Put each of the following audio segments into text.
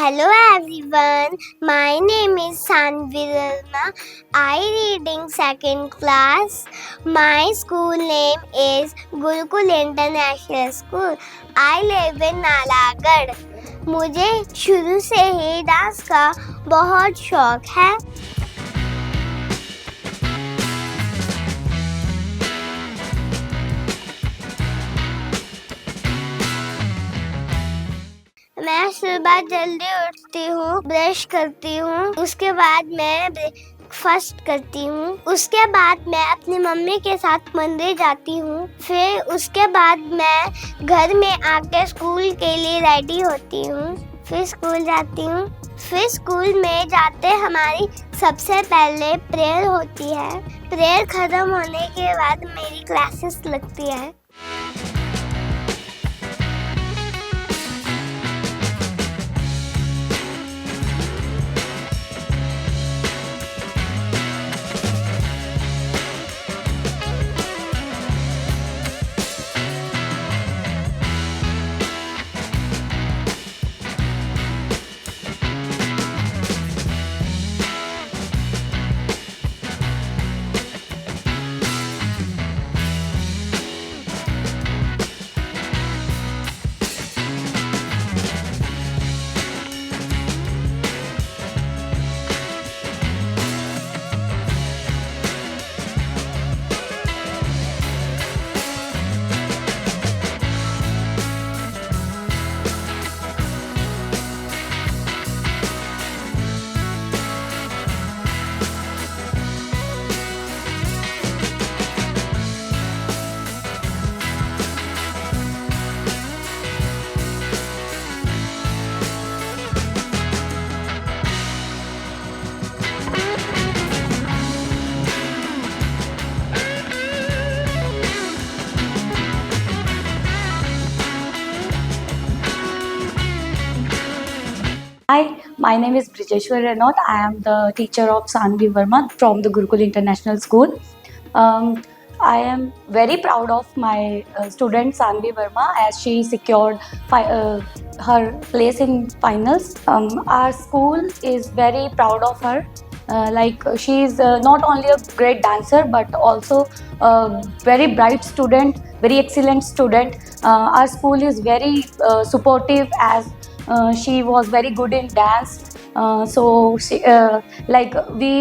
Hello everyone, my name is Sanvi Verma. I reading second class. My school name is Gurukul International School. I live in Nalagarh. मुझे शुरू से ही dance का बहुत शौक है. मैं सुबह जल्दी उठती हूँ, ब्रश करती हूँ, उसके बाद मैं ब्रेकफास्ट करती हूँ, उसके बाद मैं अपनी मम्मी के साथ मंदिर जाती हूँ, फिर उसके बाद मैं घर में आके स्कूल के लिए रेडी होती हूँ, फिर स्कूल जाती हूँ, फिर स्कूल में जाते हमारी सबसे पहले प्रेयर होती है. प्रेयर खत्म होने के बाद मेरी क्लासेस लगती है. Hi, my name is Brijeshwar Renaud. I am the teacher of Sanvi Verma from the Gurukul International School. I am very proud of my student Sanvi Verma as she secured her place in finals. Our school is very proud of her. She is not only a great dancer but also a very bright student, very excellent student. Our school is very supportive as she was very good in dance. We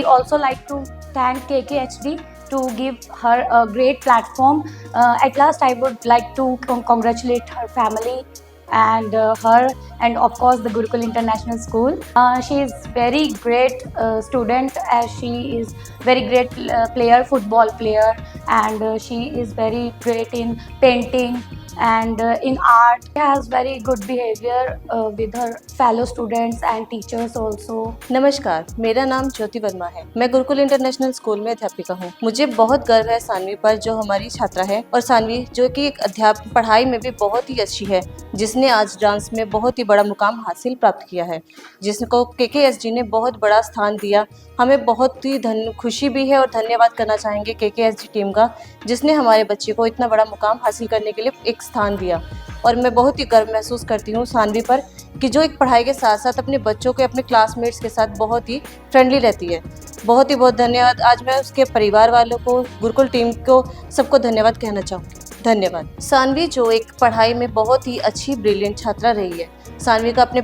also like to thank KKHD to give her a great platform. At last, I would like to congratulate her family and her, and of course the Gurukul International School. She is very great student as she is very great player, football player, and she is very great in painting and in art. She has very good behavior with her fellow students and teachers also. नमस्कार, मेरा नाम ज्योति वर्मा है. मैं Gurukul international school में अध्यापिका हूँ. मुझे बहुत गर्व है सानवी पर जो हमारी छात्रा है, और सानवी जो कि एक अध्यापक पढ़ाई में भी बहुत ही अच्छी है, जिसने आज डांस में बहुत ही बड़ा मुकाम हासिल प्राप्त किया है, जिसको KKSG ने बहुत बड़ा स्थान दिया. हमें बहुत ही खुशी भी है और धन्यवाद करना चाहेंगे KKSG टीम का, जिसने हमारे बच्चे को इतना बड़ा मुकाम हासिल करने के लिए एक स्थान दिया. और मैं बहुत ही गर्व महसूस करती हूँ सानवी पर कि जो एक पढ़ाई के साथ साथ अपने बच्चों के, अपने क्लासमेट्स के साथ बहुत ही फ्रेंडली रहती है. बहुत ही बहुत धन्यवाद. आज मैं उसके परिवार वालों को, गुरुकुल टीम को, सबको धन्यवाद कहना चाहूँगी. धन्यवाद. सानवी जो एक पढ़ाई में बहुत ही अच्छी ब्रिलियंट छात्रा रही है. सानवी का अपने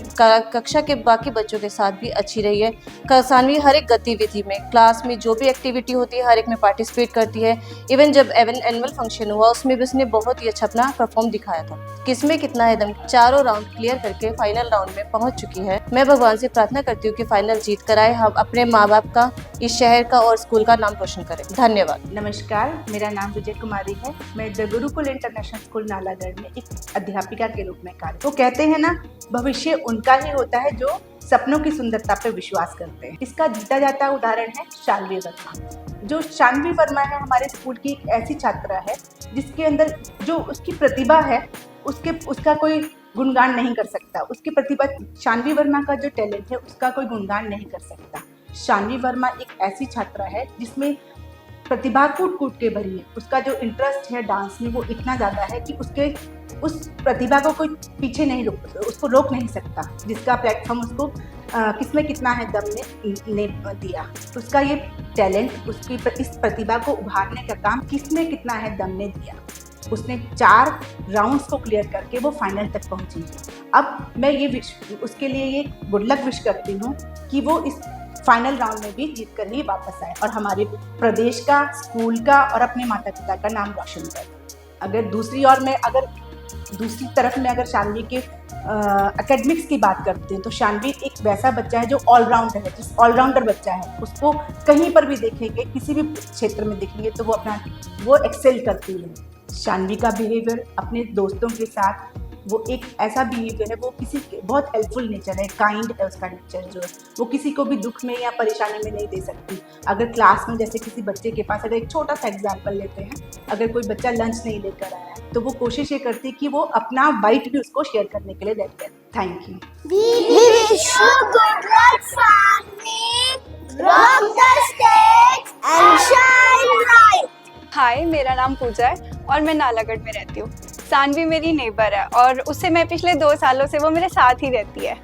कक्षा के बाकी बच्चों के साथ भी अच्छी रही है. सानवी हर एक गतिविधि में, क्लास में जो भी एक्टिविटी होती है हर एक में पार्टिसिपेट करती है. इवन जब एनुअल फंक्शन हुआ उसमें भी उसने बहुत ही अच्छा अपना परफॉर्म दिखाया था. किसमें कितना है दम, चारों राउंड क्लियर करके फाइनल राउंड में पहुंच चुकी है. मैं भगवान से प्रार्थना करती हूँ कि फाइनल जीत कर आए, हम अपने माँ बाप का, इस शहर का और स्कूल का नाम रोशन करें. धन्यवाद. नमस्कार, मेरा नाम विजय कुमारी है. मैं the Gurukul international school Nalagarh में एक अध्यापिका के रूप में कार्य. वो कहते हैं ना, भविष्य उनका ही होता है जो सपनों की सुंदरता पे विश्वास करते हैं. इसका जीता जाता उदाहरण है शानवी वर्मा. जो शानवी वर्मा है हमारे स्कूल की एक ऐसी छात्रा है जिसके अंदर जो उसकी प्रतिभा है उसका कोई गुणगान नहीं कर सकता. उसकी प्रतिभा, शानवी वर्मा का जो टैलेंट है उसका कोई गुणगान नहीं कर सकता. शानवी वर्मा एक ऐसी छात्रा है जिसमें प्रतिभा कूट कूट के भरी है. उसका जो इंटरेस्ट है डांस में वो इतना ज़्यादा है कि उसके उस प्रतिभा को कोई पीछे नहीं उसको रोक नहीं सकता, जिसका प्लेटफॉर्म उसको किसमें कितना है दम ने दिया। उसका ये टैलेंट, उसकी इस प्रतिभा को उभारने का काम किसमें कितना है दम ने दिया। उसने 4 राउंड्स को क्लियर करके वो फाइनल तक पहुंची। अब मैं ये उसके लिए ये गुड लक विश करती हूँ कि वो इस फाइनल राउंड में भी जीत कर ही वापस आए और हमारे प्रदेश का, स्कूल का और अपने माता पिता का नाम रोशन करे। अगर दूसरी तरफ में अगर शानवी के एकेडमिक्स की बात करते हैं तो शानवी एक वैसा बच्चा है जो ऑलराउंडर बच्चा है। उसको कहीं पर भी देखेंगे, किसी भी क्षेत्र में देखेंगे तो वो एक्सेल करती है। शानवी का बिहेवियर अपने दोस्तों के साथ वो एक ऐसा बिहेवियर है, वो किसी बहुत हेल्पफुल नेचर है, काइंड है उसका नेचर जो है, वो किसी को भी दुख में या परेशानी में नहीं दे सकती। अगर क्लास में जैसे किसी बच्चे के पास, अगर एक छोटा सा एग्जाम्पल लेते हैं, अगर कोई बच्चा लंच नहीं लेकर आया है तो वो कोशिश ये करती कि वो अपना बाइट भी उसको शेयर करने के लिए देते हैं। Thank you. हाय, मेरा नाम पूजा है और मैं नालागढ़ में रहती हूँ। सानवी मेरी नेबर है और उससे मैं पिछले 2 सालों से वो मेरे साथ ही रहती है।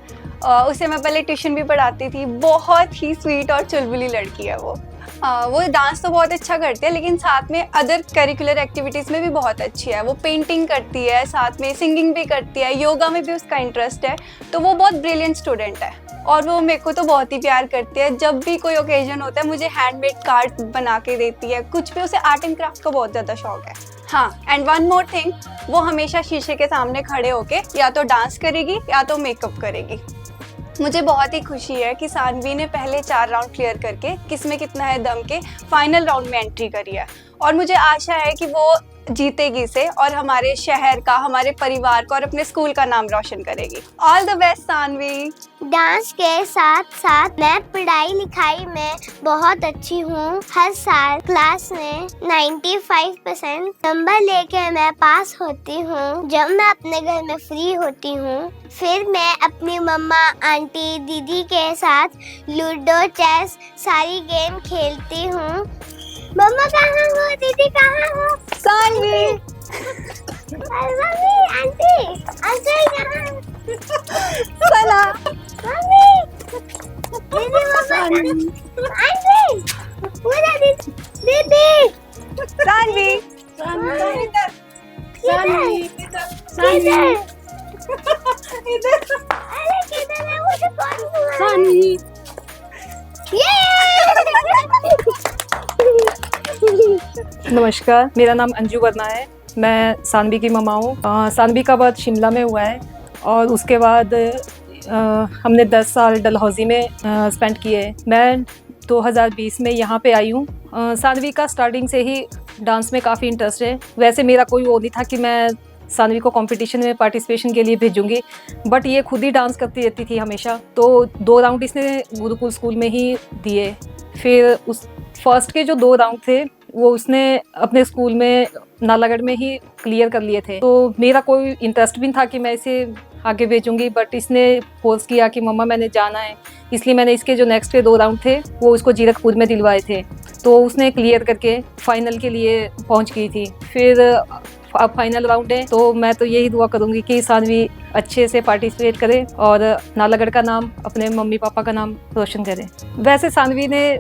उससे मैं पहले ट्यूशन भी पढ़ाती थी। बहुत ही स्वीट और चुलबुली लड़की है वो। वो डांस तो बहुत अच्छा करती है, लेकिन साथ में अदर करिकुलर एक्टिविटीज़ में भी बहुत अच्छी है। वो पेंटिंग करती है, साथ में सिंगिंग भी करती है, योगा में भी उसका इंटरेस्ट है। तो वो बहुत ब्रिलियंट स्टूडेंट है और वो मेरे को तो बहुत ही प्यार करती है। जब भी कोई ओकेजन होता है मुझे हैंडमेड कार्ड बना के देती है। कुछ भी, उसे आर्ट एंड क्राफ्ट का बहुत ज़्यादा शौक है। हाँ, एंड वन मोर थिंग, वो हमेशा शीशे के सामने खड़े होके या तो डांस करेगी या तो मेकअप करेगी। मुझे बहुत ही खुशी है कि सानवी ने पहले 4 राउंड क्लियर करके किसमें कितना है दम के फाइनल राउंड में एंट्री करी है और मुझे आशा है कि वो जीतेगी इसे और हमारे शहर का, हमारे परिवार का और अपने स्कूल का नाम रोशन करेगी। All the best Saanvi. Dance के साथ साथ मैं पढ़ाई लिखाई में बहुत अच्छी हूँ। हर साल क्लास में 95% नंबर लेके मैं पास होती हूँ। जब मैं अपने घर में फ्री होती हूँ फिर मैं अपनी मम्मा, आंटी, दीदी के साथ लूडो, चेस सारी गेम खेलती हूँ। मम्मा कहाँ हो? दीदी कहाँ हो? सानवी। मम्मी, आंटी, अंकल कहाँ हो? सला। मम्मी, दीदी, मम्मा, आंटी, पूजा दीदी, दीदी, सानवी। सानवी, इधर। अरे किधर है? मुझे कौन बुला? सानवी। नमस्कार, मेरा नाम अंजू वर्मा है। मैं सानवी की मम्मा हूँ। सानवी का बर्थ शिमला में हुआ है और उसके बाद हमने 10 साल डलहौजी में स्पेंड किए। मैं 2020 में यहाँ पे आई हूँ। सानवी का स्टार्टिंग से ही डांस में काफ़ी इंटरेस्ट है। वैसे मेरा कोई वो नहीं था कि मैं सानवी को कंपटीशन में पार्टिसिपेशन के लिए भेजूंगी, बट ये खुद ही डांस करती रहती थी हमेशा। तो 2 राउंड इसने गुरुकुल स्कूल में ही दिए। फिर उस फर्स्ट के जो 2 राउंड थे वो उसने अपने स्कूल में नालागढ़ में ही क्लियर कर लिए थे। तो मेरा कोई इंटरेस्ट भी था कि मैं इसे आगे भेजूंगी, बट इसने फोर्स किया कि मम्मा मैंने जाना है, इसलिए मैंने इसके जो नेक्स्ट के 2 राउंड थे वो उसको जीरकपुर में दिलवाए थे। तो उसने क्लियर करके फाइनल के लिए पहुंच गई थी। फिर अब फाइनल राउंड है, तो मैं तो यही दुआ करूंगी कि सानवी अच्छे से पार्टिसिपेट करे और नालागढ़ का नाम, अपने मम्मी पापा का नाम रोशन करे। वैसे सानवी ने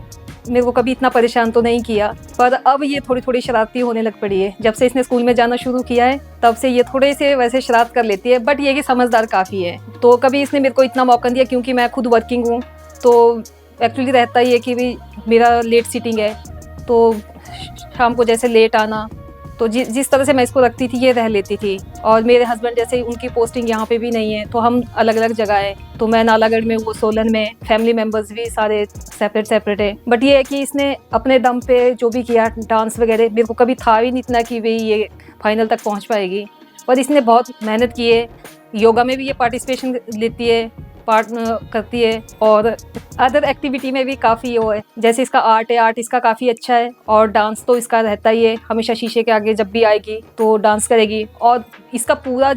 मेरे को कभी इतना परेशान तो नहीं किया, पर अब ये थोड़ी थोड़ी शरारती होने लग पड़ी है। जब से इसने स्कूल में जाना शुरू किया है तब से ये थोड़े से वैसे शरारत कर लेती है, बट ये कि समझदार काफ़ी है। तो कभी इसने मेरे को इतना मौका दिया, क्योंकि मैं खुद वर्किंग हूँ, तो एक्चुअली रहता ही है कि भी मेरा लेट सीटिंग है, तो शाम को जैसे लेट आना, तो जिस तरह से मैं इसको रखती थी ये रह लेती थी। और मेरे हस्बैंड जैसे उनकी पोस्टिंग यहाँ पे भी नहीं है, तो हम अलग अलग जगह है। तो मैं नालागढ़ में, वो सोलन में, फैमिली मेम्बर्स भी सारे सेपरेट है। बट ये है कि इसने अपने दम पे जो भी किया, डांस वगैरह, मेरे को कभी था भी नहीं इतना कि भाई ये फाइनल तक पहुँच पाएगी। और इसने बहुत मेहनत की है। योगा में भी ये पार्टिसिपेशन लेती है, पार्ट करती है और अदर एक्टिविटी में भी काफ़ी वो है, जैसे इसका आर्ट है, आर्ट इसका काफ़ी अच्छा है और डांस तो इसका रहता ही है, हमेशा शीशे के आगे जब भी आएगी तो डांस करेगी। और इसका पूरा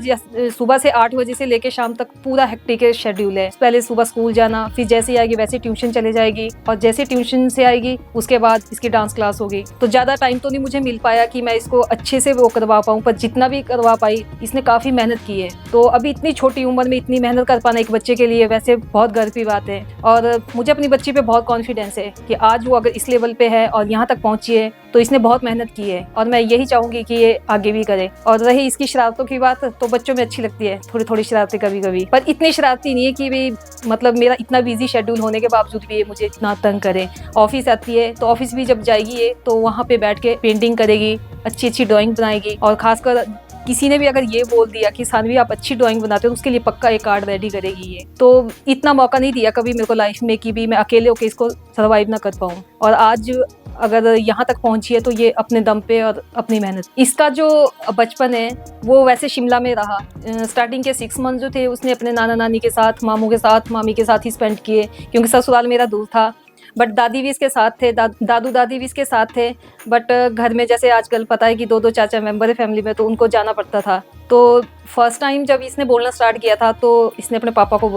सुबह से 8 बजे से लेकर शाम तक पूरा हेक्टिक शेड्यूल है। पहले सुबह स्कूल जाना, फिर जैसे ही आएगी वैसे ट्यूशन चले जाएगी और जैसे ट्यूशन से आएगी उसके बाद इसकी डांस क्लास होगी। तो ज़्यादा टाइम तो नहीं मुझे मिल पाया कि मैं इसको अच्छे से वो करवा पाऊँ, पर जितना भी करवा पाई इसने काफ़ी मेहनत की है। तो अभी इतनी छोटी उम्र में इतनी मेहनत कर पाना एक बच्चे के लिए वैसे बहुत गर्व की बात है और मुझे अपनी बच्ची पे बहुत कॉन्फिडेंस है कि आज वो अगर इस लेवल पे है और यहाँ तक पहुँची है तो इसने बहुत मेहनत की है और मैं यही चाहूँगी कि ये आगे भी करे। और रही इसकी शरारतों की बात, तो बच्चों में अच्छी लगती है थोड़ी थोड़ी शरारतें कभी कभी, पर इतनी शरारती नहीं है कि भी मतलब मेरा इतना बिजी शेड्यूल होने के बावजूद भी ये मुझे इतना तंग करे। ऑफिस आती है तो ऑफिस भी जब जाएगी ये तो वहाँ पे बैठ के पेंटिंग करेगी, अच्छी अच्छी ड्राइंग बनाएगी और खासकर किसी ने भी अगर ये बोल दिया कि सानवी आप अच्छी ड्राइंग बनाते हो तो उसके लिए पक्का एक कार्ड रेडी करेगी ये। तो इतना मौका नहीं दिया कभी मेरे को लाइफ में कि भी मैं अकेले होकर इसको सर्वाइव ना कर पाऊँ और आज अगर यहाँ तक पहुँची है तो ये अपने दम पे और अपनी मेहनत। इसका जो बचपन है वो वैसे शिमला में रहा। स्टार्टिंग के 6 मंथ जो थे उसने अपने नाना नानी के साथ, मामू के साथ, मामी के साथ ही स्पेंड किए क्योंकि ससुराल मेरा दूर था। बट दादी भी इसके साथ थे, दादू दादी भी इसके साथ थे। बट घर में जैसे आजकल पता है कि 2-2 चाचा मेंबर है फैमिली में, तो उनको जाना पड़ता था। तो फर्स्ट टाइम जब इसने बोलना स्टार्ट किया था तो इसने अपने पापा को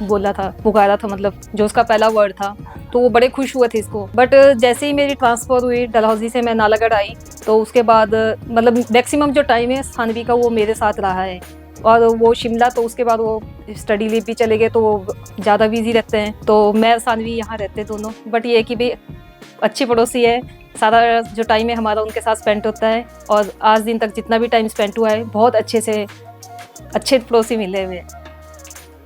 बोला था, पुकारा था, मतलब जो उसका पहला वर्ड था। तो वो बड़े खुश हुए थे इसको। बट जैसे ही मेरी ट्रांसफ़र हुई डलहौजी से मैं नालागढ़ आई तो उसके बाद मतलब मैक्सिमम जो टाइम है सानवी का वो मेरे साथ रहा है। और वो शिमला तो उसके बाद वो स्टडी लीव भी चले गए तो वो ज़्यादा बिजी रहते हैं, तो मैं सानवी यहाँ रहते दोनों। बट ये है कि भाई अच्छी पड़ोसी है, सारा जो टाइम है हमारा उनके साथ स्पेंड होता है और आज दिन तक जितना भी टाइम स्पेंड हुआ है बहुत अच्छे पड़ोसी मिले हुए।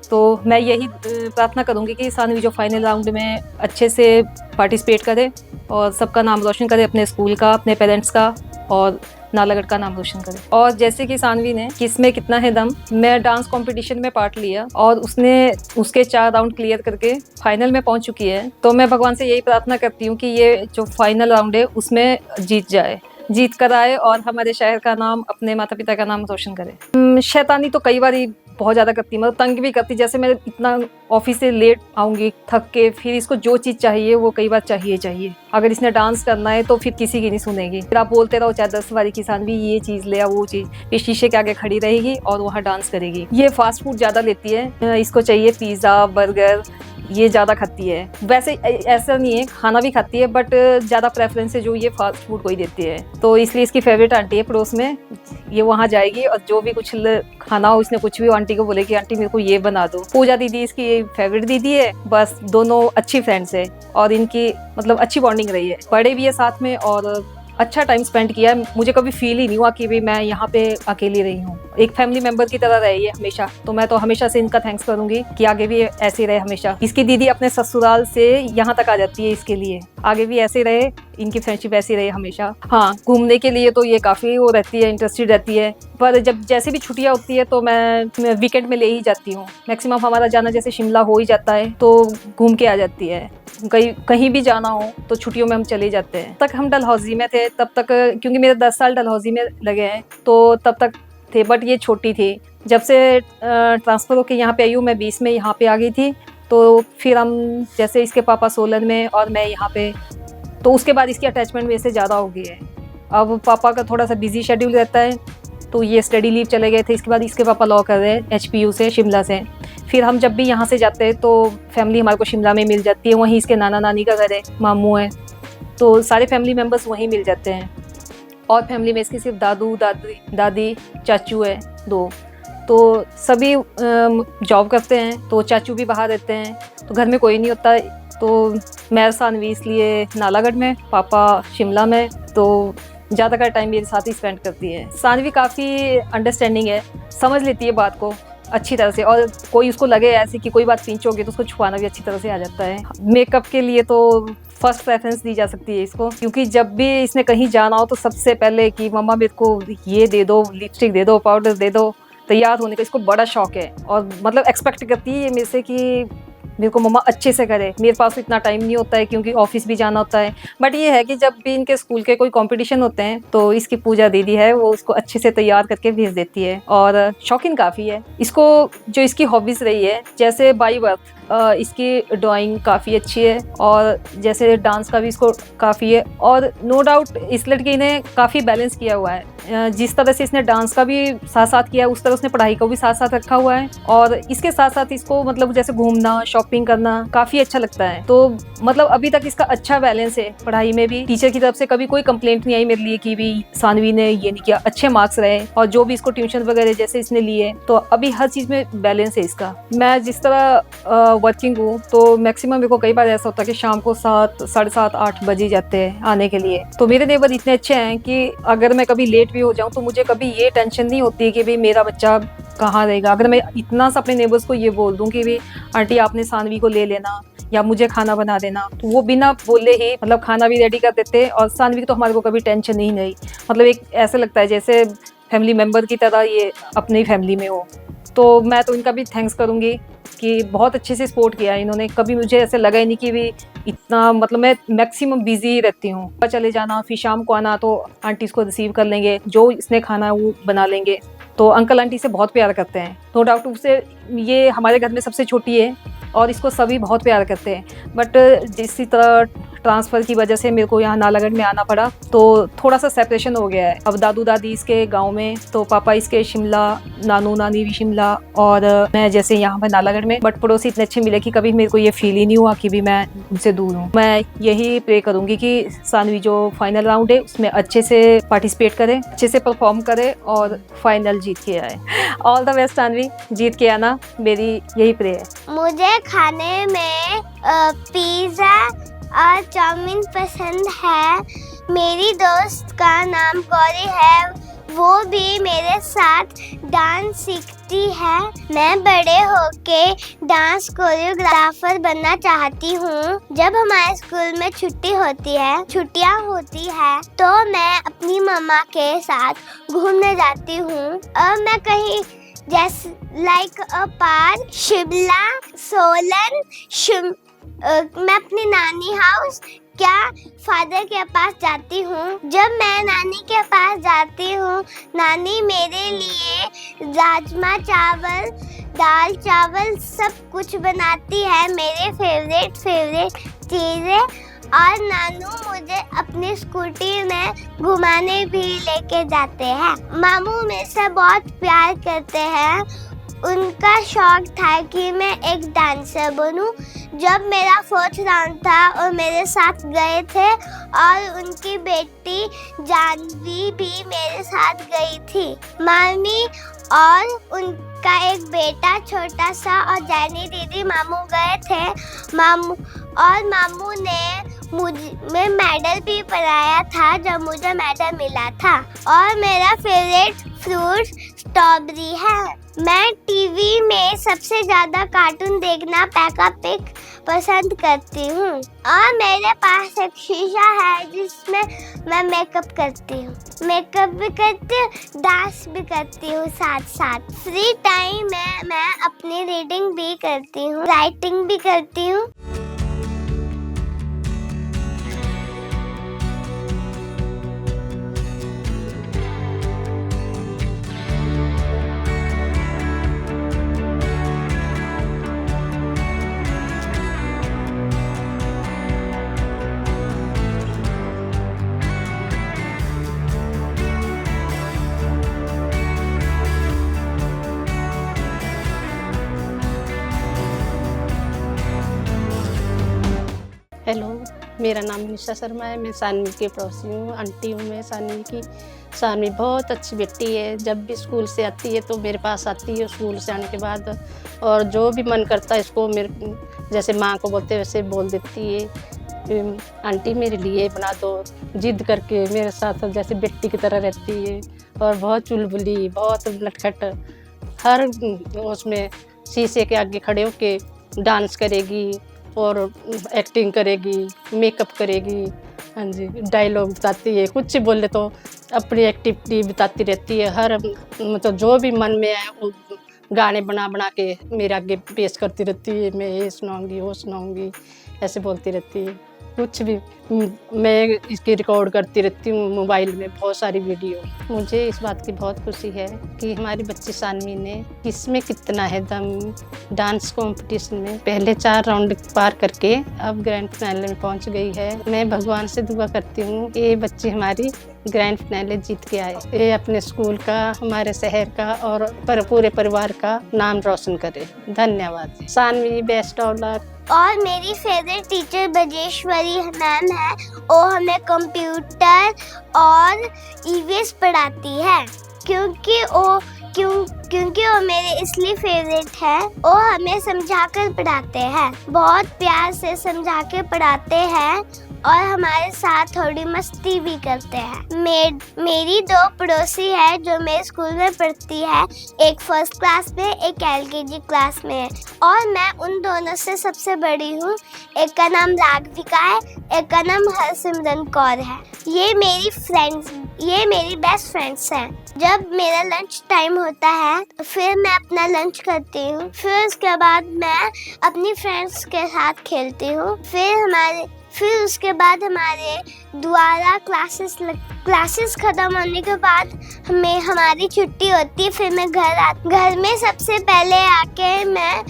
तो मैं यही प्रार्थना करूँगी कि सानवी जो फाइनल राउंड में अच्छे से पार्टिसिपेट करे और सबका नाम रोशन करे, अपने स्कूल का, अपने पेरेंट्स का और नालागढ़ का नाम रोशन करे। और जैसे कि सानवी ने किसमें कितना है दम, मैं डांस कंपटीशन में पार्ट लिया और उसने उसके 4 राउंड क्लियर करके फाइनल में पहुंच चुकी है। तो मैं भगवान से यही प्रार्थना करती हूँ कि ये जो फाइनल राउंड है उसमें जीत कर आए और हमारे शहर का नाम, अपने माता पिता का नाम रोशन करे। शैतानी तो कई बार बहुत ज़्यादा करती, मतलब तंग भी करती। जैसे मैं इतना ऑफिस से लेट आऊँगी थक के, फिर इसको जो चीज़ चाहिए वो कई बार चाहिए। अगर इसने डांस करना है तो फिर किसी की नहीं सुनेगी, फिर आप बोलते रहो चाहे 10 बारी की सानवी ये चीज़ ले आ, वो चीज़, फिर शीशे के आगे खड़ी रहेगी और वहाँ डांस करेगी। ये फास्ट फूड ज़्यादा लेती है, इसको चाहिए पिज़्ज़ा, बर्गर, ये ज़्यादा खाती है। वैसे ऐसा नहीं है, खाना भी खाती है बट ज़्यादा प्रेफरेंस है जो ये फास्ट फूड को ही देती है। तो इसलिए इसकी फेवरेट आंटी है पड़ोस में, ये वहाँ जाएगी और जो भी कुछ खाना हो, इसने कुछ भी आंटी को बोलेगी आंटी मेरे को ये बना दो। पूजा दीदी इसकी फेवरेट दीदी है, बस दोनों अच्छी फ्रेंड्स है और इनकी मतलब अच्छी बॉन्डिंग रही है, पढ़े भी है साथ में और अच्छा टाइम स्पेंड किया। मुझे कभी फील ही नहीं हुआ कि भी मैं यहाँ पे अकेली रही हूँ, एक फैमिली मेंबर की तरह रही है हमेशा। तो मैं तो हमेशा से इनका थैंक्स करूंगी कि आगे भी ऐसे रहे हमेशा। इसकी दीदी अपने ससुराल से यहाँ तक आ जाती है इसके लिए, आगे भी ऐसे रहे, इनकी फ्रेंडशिप ऐसी रहे हमेशा। हाँ, घूमने के लिए तो ये काफ़ी वो रहती है, इंटरेस्टेड रहती है। पर जब जैसे भी छुट्टियाँ होती है तो मैं वीकेंड में ले ही जाती हूँ। मैक्सिमम हमारा जाना जैसे शिमला हो ही जाता है तो घूम के आ जाती है। कहीं भी जाना हो तो छुट्टियों में हम चले जाते हैं। तक हम डलहौजी में थे तब तक, क्योंकि मेरे 10 साल डलहौजी में लगे हैं तो तब तक थे, बट ये छोटी थी। जब से ट्रांसफ़र होकर यहाँ पे आई हूँ, मैं 20 में यहाँ पे आ गई थी। तो फिर हम जैसे इसके पापा सोलन में और मैं यहाँ पे, तो उसके बाद इसकी अटैचमेंट मेरे से ज़्यादा हो गई है। अब पापा का थोड़ा सा बिजी शेड्यूल रहता है तो ये स्टडी लीव चले गए थे। इसके बाद इसके पापा लॉ कर रहे हैं HPU से, शिमला से। फिर हम जब भी यहाँ से जाते हैं तो फैमिली हमारे को शिमला में मिल जाती है, वहीं इसके नाना नानी का घर है, मामू है, तो सारे फैमिली मेम्बर्स वहीं मिल जाते हैं। और फैमिली में इसके सिर्फ दादू दादी चाचू है 2, तो सभी जॉब करते हैं, तो चाचू भी बाहर रहते हैं, तो घर में कोई नहीं होता। तो मैं सानवी इसलिए नालागढ़ में, पापा शिमला में, तो ज़्यादातर टाइम मेरे साथ ही स्पेंड करती है। सानवी काफ़ी अंडरस्टैंडिंग है, समझ लेती है बात को अच्छी तरह से, और कोई उसको लगे ऐसे कि कोई बात पिंच होगी तो उसको छुपाना भी अच्छी तरह से आ जाता है। मेकअप के लिए तो फर्स्ट प्रेफरेंस दी जा सकती है इसको, क्योंकि जब भी इसने कहीं जाना हो तो सबसे पहले कि मम्मा मेरे को ये दे दो, लिपस्टिक दे दो, पाउडर दे दो। तैयार होने का इसको बड़ा शौक है और मतलब एक्सपेक्ट करती है ये मेरे से कि मेरे को मम्मा अच्छे से करे। मेरे पास इतना टाइम नहीं होता है क्योंकि ऑफिस भी जाना होता है, बट ये है कि जब भी इनके स्कूल के कोई कंपटीशन होते हैं तो इसकी पूजा दीदी है वो उसको अच्छे से तैयार करके भेज देती है, और शौकीन काफ़ी है। इसको जो इसकी हॉबीज़ रही है, जैसे बाई बर्थ इसकी ड्राइंग काफ़ी अच्छी है, और जैसे डांस का भी इसको काफ़ी है, और नो डाउट इस लड़की ने काफ़ी बैलेंस किया हुआ है। जिस तरह से इसने डांस का भी साथ साथ किया है, उस तरह उसने पढ़ाई को भी साथ साथ रखा हुआ है, और इसके साथ साथ इसको मतलब जैसे घूमना, शॉपिंग करना काफ़ी अच्छा लगता है। तो मतलब अभी तक इसका अच्छा बैलेंस है। पढ़ाई में भी टीचर की तरफ से कभी कोई कंप्लेंट नहीं आई मेरे लिए कि भी सानवी ने ये नहीं किया, अच्छे मार्क्स रहे, और जो भी इसको ट्यूशन वगैरह जैसे इसने लिए, तो अभी हर चीज़ में बैलेंस है इसका। मैं जिस तरह वर्किंग हूँ तो मैक्सिमम मेरे को कई बार ऐसा होता है कि शाम को 7, साढ़े 7, 8 बजे जाते हैं आने के लिए। तो मेरे नेबर इतने अच्छे हैं कि अगर मैं कभी लेट भी हो जाऊँ तो मुझे कभी ये टेंशन नहीं होती कि भाई मेरा बच्चा कहाँ रहेगा। अगर मैं इतना सा अपने नेबर्स को ये बोल दूँ कि भाई आंटी आपने सानवी को ले लेना या मुझे खाना बना देना, तो वो बिना बोले ही मतलब खाना भी रेडी कर देते, और सानवी की तो हमारे को कभी टेंशन ही नहीं। मतलब एक ऐसा लगता है जैसे फैमिली मेम्बर की तरह ये अपनी फैमिली में हो। तो मैं तो इनका भी थैंक्स करूँगी कि बहुत अच्छे से सपोर्ट किया इन्होंने। कभी मुझे ऐसे लगा ही नहीं कि भी इतना, मतलब मैं मैक्सिमम बिजी रहती हूँ। चले जाना, फिर शाम को आना, तो आंटी इसको रिसीव कर लेंगे, जो इसने खाना है वो बना लेंगे। तो अंकल आंटी से बहुत प्यार करते हैं, नो डाउट। उससे ये हमारे घर में सबसे छोटी है और इसको सभी बहुत प्यार करते हैं। बट जिस तरह ट्रांसफ़र की वजह से मेरे को यहाँ नालागढ़ में आना पड़ा, तो थोड़ा सा सेपरेशन हो गया है। अब दादू दादी इसके गांव में, तो पापा इसके शिमला, नानू नानी भी शिमला, और मैं जैसे यहाँ पर नालागढ़ में। बट पड़ोसी इतने अच्छे मिले कि कभी मेरे को ये फील ही नहीं हुआ कि भी मैं उनसे दूर हूँ। मैं यही प्रे करूँगी कि सानवी जो फाइनल राउंड है उसमें अच्छे से पार्टिसिपेट करे, अच्छे से परफॉर्म करे और फाइनल जीत के आए। ऑल द बेस्ट सानवी, जीत के आना, मेरी यही प्रे है। मुझे खाने में पिज़्ज़ा और चाउमीन पसंद है। मेरी दोस्त का नाम गौरी है, वो भी मेरे साथ डांस सीखती है। मैं बड़े होके डांस कोरियोग्राफर बनना चाहती हूँ। जब हमारे स्कूल में छुट्टियाँ होती है तो मैं अपनी मम्मा के साथ घूमने जाती हूँ। और मैं कहीं जैसे लाइक अ पार्क, शिमला, सोलन, मैं अपनी नानी हाउस क्या फादर के पास जाती हूँ। जब मैं नानी के पास जाती हूँ, नानी मेरे लिए राजमा चावल, दाल चावल सब कुछ बनाती है, मेरे फेवरेट चीज़ें। और नानू मुझे अपनी स्कूटी में घुमाने भी लेके जाते हैं। मामू मेरे से बहुत प्यार करते हैं। उनका शौक था कि मैं एक डांसर बनूं। जब मेरा 4th राउंड था और मेरे साथ गए थे, और उनकी बेटी जानवी भी मेरे साथ गई थी। मामी और उनका एक बेटा छोटा सा और जैनी दीदी मामू गए थे। मामू ने मुझे मेडल भी पहनाया था जब मुझे मेडल मिला था। और मेरा फेवरेट फ्रूट स्ट्रॉबेरी है। मैं टीवी में सबसे ज़्यादा कार्टून देखना पेपा पिग पसंद करती हूँ। और मेरे पास एक शीशा है जिसमें मैं मेकअप करती हूँ। मेकअप भी करती हूँ, डांस भी करती हूँ साथ साथ। फ्री टाइम में मैं अपनी रीडिंग भी करती हूँ, राइटिंग भी करती हूँ। हेलो, मेरा नाम निशा शर्मा है। मैं सानवी की पड़ोसी हूँ, आंटी हूँ मैं सानवी की। सानवी बहुत अच्छी बेटी है। जब भी स्कूल से आती है तो मेरे पास आती है स्कूल से आने के बाद, और जो भी मन करता है इसको मेरे जैसे माँ को बोलते वैसे बोल देती है, आंटी मेरे लिए बना दो। जिद करके मेरे साथ जैसे बेटी की तरह रहती है, और बहुत चुलबुली, बहुत नटखट। हर उसमें शीशे के आगे खड़े होके डांस करेगी और एक्टिंग करेगी, मेकअप करेगी। हाँ जी, डायलॉग बताती है, कुछ बोले तो अपनी एक्टिविटी बताती रहती है। हर मतलब जो भी मन में है वो गाने बना बना के मेरे आगे पेश करती रहती है, मैं ये सुनाऊंगी वो सुनाऊंगी, ऐसे बोलती रहती है। कुछ भी मैं इसकी रिकॉर्ड करती रहती हूँ मोबाइल में, बहुत सारी वीडियो। मुझे इस बात की बहुत खुशी है कि हमारी बच्ची सानवी ने किसमें कितना है दम डांस कंपटीशन में पहले 4 राउंड पार करके अब ग्रैंड फिनाले में पहुंच गई है। मैं भगवान से दुआ करती हूँ ये बच्ची हमारी ग्रैंड फिनाले जीत के आए, ये अपने स्कूल का, हमारे शहर का और पूरे परिवार का नाम रोशन करे। धन्यवाद। Saanvi, best of luck. और मेरी फेवरेट टीचर बजेश्वरी मैम है, वो हमें कंप्यूटर और ईवीएस पढ़ाती है क्योंकि वो मेरे इसलिए फेवरेट है। वो हमें समझा कर पढ़ाते हैं, बहुत प्यार से समझा के पढ़ाते हैं और हमारे साथ थोड़ी मस्ती भी करते हैं। मेरी 2 पड़ोसी है जो मेरे स्कूल में पढ़ती है, एक फर्स्ट क्लास में, एक LKG क्लास में है और मैं उन दोनों से सबसे बड़ी हूँ। एक का नाम राघविका है, एक का नाम हरसिमरन कौर है। ये मेरी बेस्ट फ्रेंड्स हैं। जब मेरा लंच टाइम होता है फिर मैं अपना लंच करती हूँ, फिर उसके बाद मैं अपनी फ्रेंड्स के साथ खेलती हूँ, फिर उसके बाद हमारे द्वारा क्लासेस खत्म होने के बाद हमारी छुट्टी होती है। फिर मैं घर में सबसे पहले आके मैं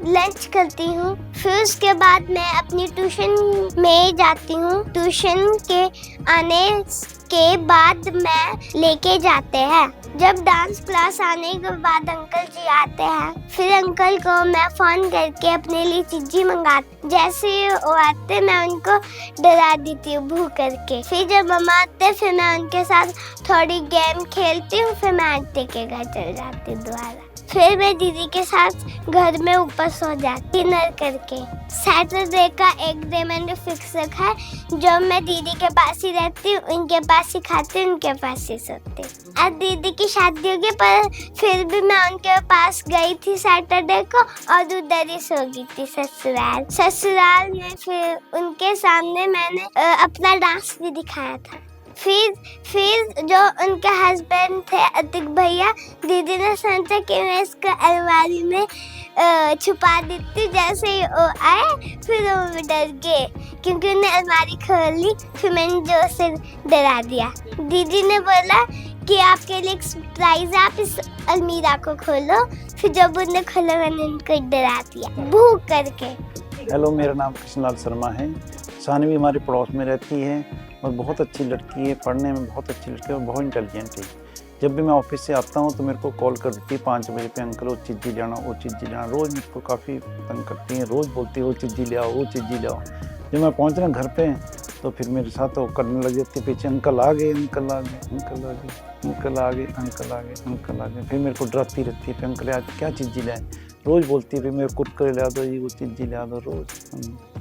लंच करती हूँ, फिर उसके बाद मैं अपनी ट्यूशन में जाती हूँ। ट्यूशन के आने के बाद मैं लेके जाते हैं। जब डांस क्लास आने के बाद अंकल जी आते हैं, फिर अंकल को मैं फोन करके अपने लिए चीज़ी मंगाती। जैसे वो आते मैं उनको डरा देती हूँ भूख करके। फिर जब मम्मा आते फिर मैं उनके साथ थोड़ी गेम खेलती हूँ, फिर मैं आंटी के घर चल जाती हूँ दोबारा। फिर मैं दीदी के साथ घर में ऊपर सो जाती डिनर करके। सैटरडे का एक डे मैंने फिक्स रखा है जब मैं दीदी के पास ही रहती हूँ, उनके पास ही खाती हूँ, उनके पास ही सोती हूँ। आज दीदी की शादी होगी पर फिर भी मैं उनके पास गई थी सैटरडे को और उधर ही सो गई थी ससुराल में। फिर उनके सामने मैंने अपना डांस भी दिखाया था। फिर जो उनके हस्बैंड थे अतिक भैया, दीदी ने सोचा कि मैं इसको अलमारी में छुपा देती। जैसे ही वो आए फिर वो डर गए क्योंकि उन्हें अलमारी खोल ली। फिर मैंने जोर से डरा दिया। दीदी ने बोला कि आपके लिए एक सरप्राइज है, आप इस अलमीरा को खोलो। फिर जब उन्हें खोला मैंने उनको डरा दिया भूख करके। हेलो, मेरा नाम कृष्णलाल शर्मा है। सानवी हमारे पड़ोस में रहती है और बहुत अच्छी लड़की है, पढ़ने में बहुत अच्छी लड़की है और बहुत इंटेलिजेंट है। जब भी मैं ऑफिस से आता हूँ तो मेरे को कॉल कर देती है 5 बजे पे, अंकल वो चीज़ ले आना, वो चीज़ ले आना। रोज़ मेरे को काफ़ी तंग करती हैं, रोज़ बोलती है वो चीज़ ले आओ, वो चीज़ ले आओ। जब मैं पहुँच रहा घर पे तो फिर मेरे साथ वो करने लग जाती है पीछे, अंकल आ गए, अंकल आ गए, अंकल आ गए, अंकल आ गए, अंकल आ गए, अंकल आ गए। फिर मेरे को डराती रहती है, फिर अंकल आज क्या चीज़ ले आए। रोज़ बोलती है फिर मेरे कुरकुरे ला दो, ये वो चीज़ ला दो रोज़।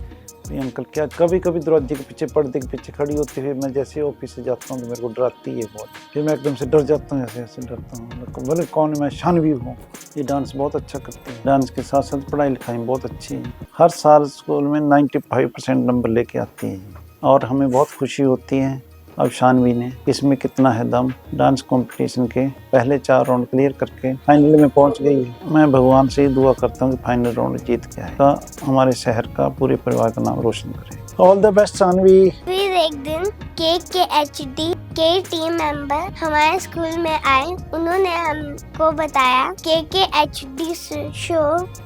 अंकल क्या, कभी कभी दरवाजे के पीछे पर्दे के पीछे खड़ी होती है। मैं जैसे ऑफिस से जाता हूँ तो मेरे को डराती है बहुत। फिर मैं एकदम से डर जाता हूँ, ऐसे डरता हूँ। बोले कौन है, मैं शानवी हूँ। ये डांस बहुत अच्छा करती है, डांस के साथ साथ पढ़ाई लिखाई बहुत अच्छी है। हर साल स्कूल में 95% नंबर लेके आती है और हमें बहुत खुशी होती है। अब शानवी ने इसमें कितना है दम डांस कंपटीशन के पहले 4 राउंड क्लियर करके फाइनल में पहुंच गई है। मैं भगवान से ही दुआ करता हूं कि फाइनल राउंड जीत के आए, हमारे शहर का, पूरे परिवार का नाम रोशन करे। All the best Shanvi. फिर एक दिन KKHD के टीम मेंबर हमारे स्कूल में आए। उन्होंने हमको बताया KKHD शो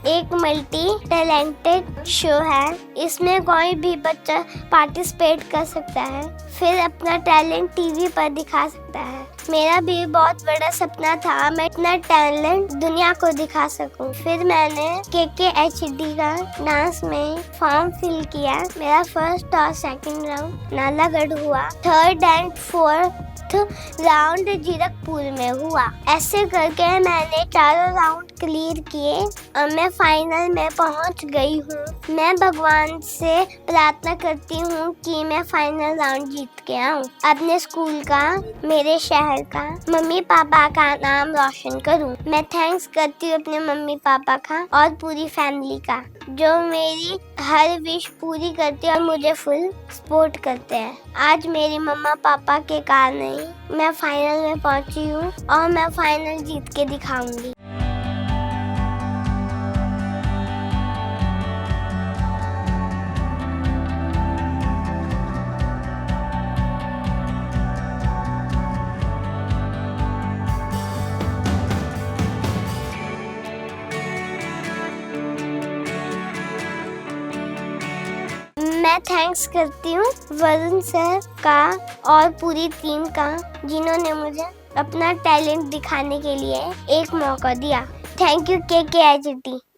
एक मल्टी टैलेंटेड शो है, इसमें कोई भी बच्चा पार्टिसिपेट कर सकता है, फिर अपना टैलेंट टीवी पर दिखा सकता है। मेरा भी बहुत बड़ा सपना था मैं इतना टैलेंट दुनिया को दिखा सकूं। फिर मैंने KKHD का डांस में फॉर्म फिल किया। मेरा फर्स्ट और सेकंड राउंड नालागढ़ हुआ, 3rd and 4th round Zirakpur में हुआ। ऐसे करके मैंने 4 राउंड क्लियर किए और मैं फाइनल में पहुंच गई हूँ। मैं भगवान से प्रार्थना करती हूँ कि मैं फाइनल राउंड जीत के आऊँ, अपने स्कूल का, मेरे शहर का, मम्मी पापा का नाम रोशन करूँ। मैं थैंक्स करती हूँ अपने मम्मी पापा का और पूरी फैमिली का, जो मेरी हर विश पूरी करते हैं और मुझे फुल सपोर्ट करते हैं। आज मेरी मम्मा पापा के कारण मैं फाइनल में पहुंची हूँ और मैं फाइनल जीत के दिखाऊंगी। मैं थैंक्स करती हूँ वरुण सर का और पूरी टीम का, जिन्होंने मुझे अपना टैलेंट दिखाने के लिए एक मौका दिया। Thank you KKIGT।